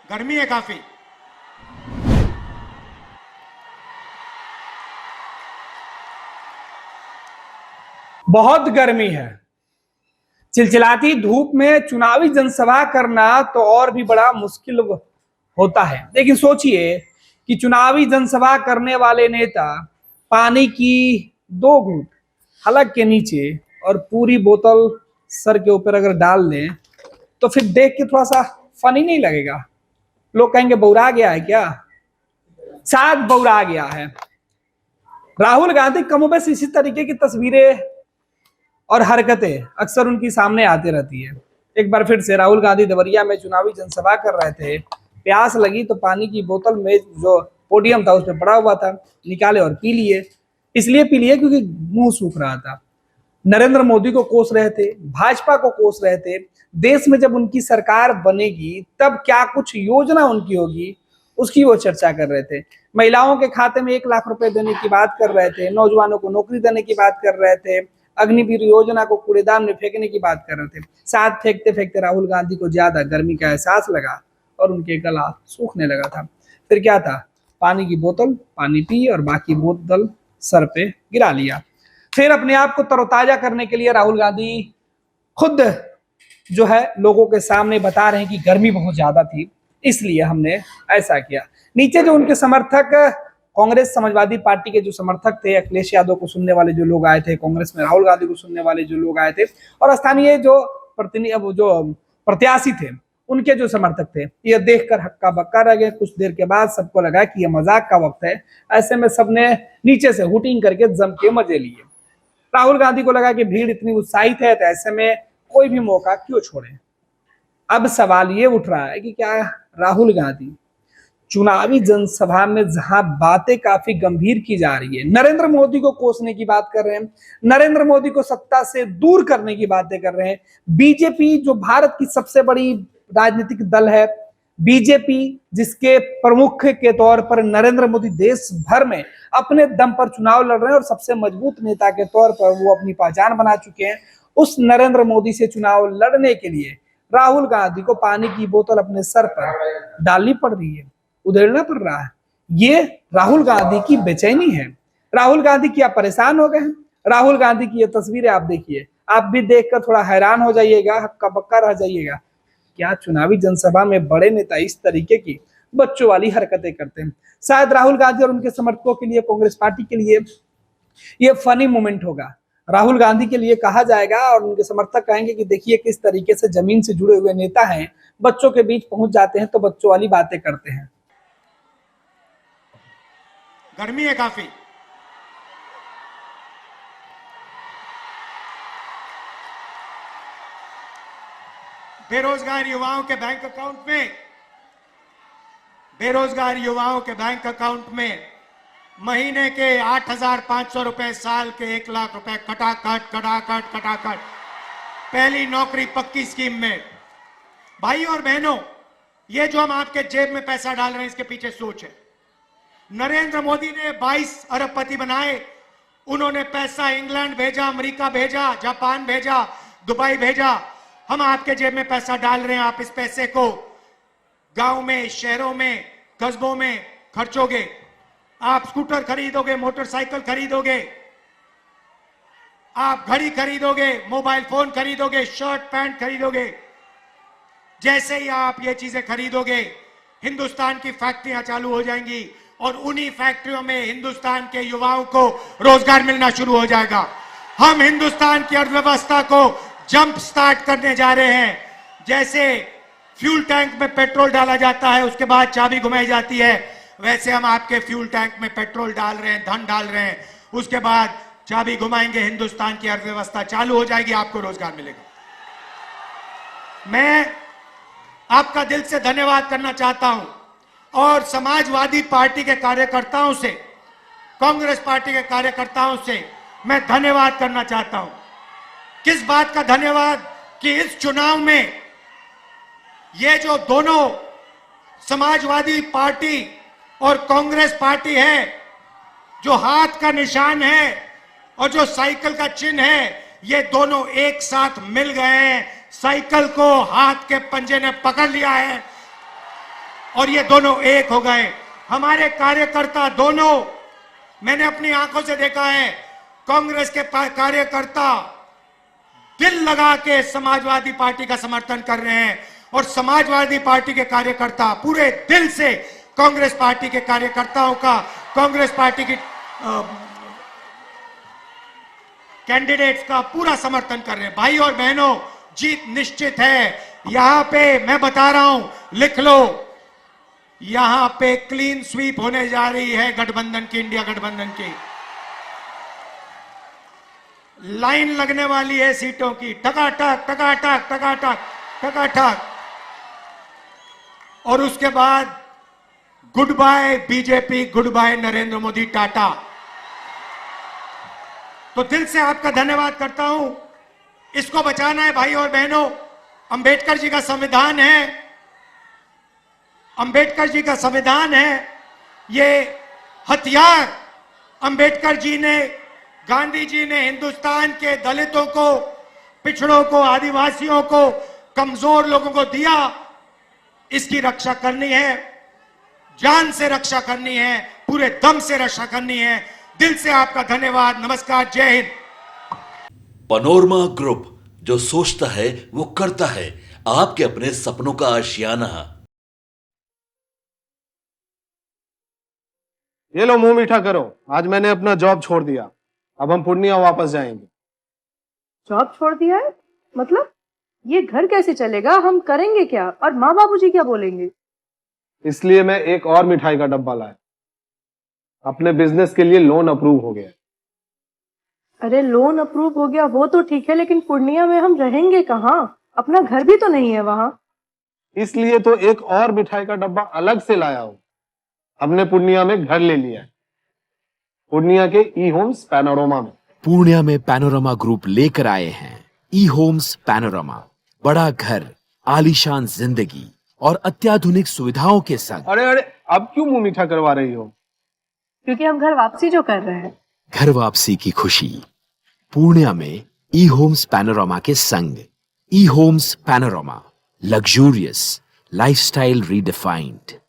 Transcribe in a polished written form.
गर्मी है काफी। बहुत गर्मी है। चिलचिलाती धूप में चुनावी जनसभा करना तो और भी बड़ा मुश्किल होता है। लेकिन सोचिए कि चुनावी जनसभा करने वाले नेता पानी की 2 घूंट हलक के नीचे और पूरी बोतल सर के ऊपर अगर डाल दें तो फिर देख के थोड़ा सा फनी नहीं लगेगा? लोग कहेंगे बौरा गया है क्या? शायद बौरा गया है। राहुल गांधी कमोबेश इसी तरीके की तस्वीरें और हरकतें अक्सर उनकी सामने आती रहती है। एक बार फिर से राहुल गांधी देवरिया में चुनावी जनसभा कर रहे थे। प्यास लगी तो पानी की बोतल में जो पोडियम था उसमें पड़ा हुआ था, निकाले और पी लिए। इसलिए पी लिए क्योंकि मुंह सूख रहा था। नरेंद्र मोदी को कोस रहे थे, भाजपा को कोस रहे थे। देश में जब उनकी सरकार बनेगी तब क्या कुछ योजना उनकी होगी उसकी वो चर्चा कर रहे थे। महिलाओं के खाते में 1 लाख रुपए देने की बात कर रहे थे, नौजवानों को नौकरी देने की बात कर रहे थे, अग्निवीर योजना को कूड़ेदान में फेंकने की बात कर रहे थे। साथ फेंकते फेंकते राहुल गांधी को ज्यादा गर्मी का एहसास लगा और उनके गला सूखने लगा था। फिर क्या था, पानी की बोतल पानी पी और बाकी बोतल सर पे गिरा लिया। फिर अपने आप को तरोताजा करने के लिए राहुल गांधी खुद जो है लोगों के सामने बता रहे हैं कि गर्मी बहुत ज्यादा थी इसलिए हमने ऐसा किया। नीचे जो उनके समर्थक कांग्रेस समाजवादी पार्टी के जो समर्थक थे, अखिलेश यादव को सुनने वाले जो लोग आए थे, कांग्रेस में राहुल गांधी को सुनने वाले जो लोग आए थे और स्थानीय जो प्रत्याशी थे उनके जो समर्थक थे, ये देखकर हक्का बक्का रह गए। कुछ देर के बाद सबको लगा कि ये मजाक का वक्त है। ऐसे में सबने नीचे से हुटिंग करके जम के मजे लिए। राहुल गांधी को लगा कि भीड़ इतनी उत्साहित है तो ऐसे में कोई भी मौका क्यों छोड़े। अब सवाल ये उठ रहा है कि क्या राहुल गांधी चुनावी जनसभा में जहां बातें काफी गंभीर की जा रही है, नरेंद्र मोदी को कोसने की बात कर रहे हैं, नरेंद्र मोदी को सत्ता से दूर करने की बातें कर रहे हैं, बीजेपी जो भारत की सबसे बड़ी राजनीतिक दल है, बीजेपी जिसके प्रमुख के तौर पर नरेंद्र मोदी देश भर में अपने दम पर चुनाव लड़ रहे हैं और सबसे मजबूत नेता के तौर पर वो अपनी पहचान बना चुके हैं, उस नरेंद्र मोदी से चुनाव लड़ने के लिए राहुल गांधी को पानी की बोतल अपने सर पर डालनी पड़ रही है, उधेड़ना पड़ रहा है। ये राहुल गांधी की बेचैनी है। राहुल गांधी क्या परेशान हो गए हैं? राहुल गांधी की ये तस्वीरें आप देखिए, आप भी देखकर थोड़ा हैरान हो जाइएगा, हक्का बक्का रह जाइएगा। क्या चुनावी जनसभा में बड़े नेता इस तरीके की बच्चों वाली हरकतें करते हैं? शायद राहुल गांधी और उनके समर्थकों के लिए, कांग्रेस पार्टी के लिए ये फनी मोमेंट होगा। राहुल गांधी के लिए कहा जाएगा और उनके समर्थक कहेंगे कि देखिए किस तरीके से जमीन से जुड़े हुए नेता हैं, बच्चों के बीच पहुंच जाते हैं तो बच्चों वाली बातें करते हैं। गर्मी है काफी। बेरोजगार युवाओं के बैंक अकाउंट में महीने के 8,500 रुपए, साल के 1 लाख रुपए खटाखट पहली नौकरी पक्की स्कीम में। भाई और बहनों, ये जो हम आपके जेब में पैसा डाल रहे हैं इसके पीछे सोच है। नरेंद्र मोदी ने 22 अरबपति बनाए। उन्होंने पैसा इंग्लैंड भेजा, अमेरिका भेजा, जापान भेजा, दुबई भेजा। हम आपके जेब में पैसा डाल रहे हैं। आप इस पैसे को गांव में, शहरों में, कस्बों में खर्चोगे। आप स्कूटर खरीदोगे, मोटरसाइकिल खरीदोगे, आप घड़ी खरीदोगे, मोबाइल फोन खरीदोगे, शर्ट पैंट खरीदोगे। जैसे ही आप ये चीजें खरीदोगे, हिंदुस्तान की फैक्ट्रियां चालू हो जाएंगी और उन्हीं फैक्ट्रियों में हिंदुस्तान के युवाओं को रोजगार मिलना शुरू हो जाएगा। हम हिंदुस्तान की अर्थव्यवस्था को जंप स्टार्ट करने जा रहे हैं। जैसे फ्यूल टैंक में पेट्रोल डाला जाता है, उसके बाद चाबी घुमाई जाती है, वैसे हम आपके फ्यूल टैंक में पेट्रोल डाल रहे हैं, धन डाल रहे हैं। उसके बाद चाबी घुमाएंगे, हिंदुस्तान की अर्थव्यवस्था चालू हो जाएगी, आपको रोजगार मिलेगा। मैं आपका दिल से धन्यवाद करना चाहता हूं और समाजवादी पार्टी के कार्यकर्ताओं से, कांग्रेस पार्टी के कार्यकर्ताओं से मैं धन्यवाद करना चाहता हूं। किस बात का धन्यवाद कि इस चुनाव में ये जो दोनों समाजवादी पार्टी और कांग्रेस पार्टी है, जो हाथ का निशान है और जो साइकिल का चिन्ह है, ये दोनों एक साथ मिल गए हैं। साइकिल को हाथ के पंजे ने पकड़ लिया है और ये दोनों एक हो गए। हमारे कार्यकर्ता दोनों, मैंने अपनी आंखों से देखा है, कांग्रेस के कार्यकर्ता दिल लगा के समाजवादी पार्टी का समर्थन कर रहे हैं और समाजवादी पार्टी के कार्यकर्ता पूरे दिल से कांग्रेस पार्टी के कार्यकर्ताओं का, कांग्रेस पार्टी की कैंडिडेट्स का पूरा समर्थन कर रहे हैं। भाई और बहनों, जीत निश्चित है। यहां पे मैं बता रहा हूं, लिख लो, यहां पे क्लीन स्वीप होने जा रही है गठबंधन की, इंडिया गठबंधन की। लाइन लगने वाली है सीटों की, टकाटक टकाटक टकाटक टकाटक। और उसके बाद good bye BJP, good bye Narendra Modi, tata. तो दिल से आपका धन्यवाद करता हूं। इसको बचाना है भाई और बहनों। अंबेडकर जी का संविधान है, अंबेडकर जी का संविधान है। ये हथियार अंबेडकर जी ने, गांधी जी ने हिंदुस्तान के दलितों को, पिछड़ों को, आदिवासियों को, कमजोर लोगों को दिया। इसकी रक्षा करनी है, जान से रक्षा करनी है, पूरे दम से रक्षा करनी है। दिल से आपका धन्यवाद। नमस्कार, जय हिंद। पैनोरमा ग्रुप, जो सोचता है वो करता है। आपके अपने सपनों का आशियाना। ये लो, मुंह मीठा करो। आज मैंने अपना जॉब छोड़ दिया, अब हम पूर्णिया वापस जाएंगे। जॉब छोड़ दिया है? मतलब ये घर कैसे चलेगा? हम करेंगे क्या? और माँ बाबूजी क्या बोलेंगे? इसलिए मैं एक और मिठाई का डब्बा लाया। अपने बिजनेस के लिए लोन अप्रूव हो गया। अरे लोन अप्रूव हो गया वो तो ठीक है, लेकिन पूर्णिया में हम रहेंगे कहाँ? अपना घर भी तो नहीं है वहां। इसलिए तो एक और मिठाई का डब्बा अलग से लाया हूं। हमने पूर्णिया में घर ले लिया है, पूर्णिया के ई होम्स पैनोरमा में। पूर्णिया में पैनोरमा ग्रुप लेकर आए हैं ई होम्स पैनोरमा। बड़ा घर, आलीशान जिंदगी और अत्याधुनिक सुविधाओं के संग। अरे अरे, अब क्यों मुंह मीठा करवा रही हो? क्योंकि हम घर वापसी जो कर रहे हैं। घर वापसी की खुशी पूर्णिया में ई होम्स पैनोरमा के संग। ई homes panorama, luxurious lifestyle redefined.